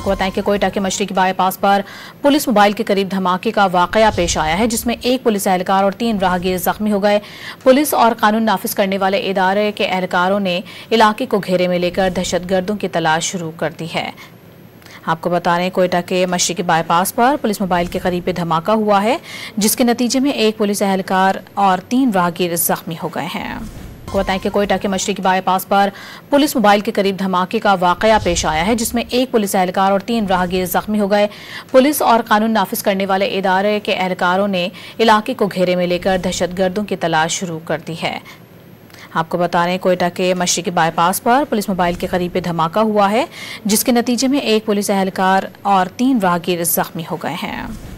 आपको बताएं कि कोयटा के मशरकी बाईपास पर पुलिस मोबाइल के करीब धमाके का वाकया पेश आया है, जिसमें एक पुलिस एहलकार और 3 राहगीर जख्मी हो गए। पुलिस और कानून नाफिज करने वाले इदारे के एहलकारों ने इलाके को घेरे में लेकर दहशतगर्दों की तलाश शुरू कर दी है। आपको बता रहे हैं कोयटा के मशरकी बाईपास पर पुलिस मोबाइल के करीब धमाका हुआ है, जिसके नतीजे में एक पुलिस एहलकार और 3 राहगीर जख्मी हो गए हैं। आपको बताएं कि कोयटा के मशरकी बाईपास पर पुलिस मोबाइल के करीब धमाके का वाकया पेश आया है, जिसमें एक पुलिस एहलकार और 3 राहगीर जख्मी हो गए। पुलिस और कानून नाफिज करने वाले इदारे के एहलकारों ने इलाके को घेरे में लेकर दहशतगर्दों की तलाश शुरू कर दी है। आपको बता रहे हैं कोयटा के मशरकी बाईपास पर पुलिस मोबाइल के करीब धमाका हुआ है, जिसके नतीजे में एक पुलिस एहलकार और 3 राहगीर जख्मी हो गए हैं।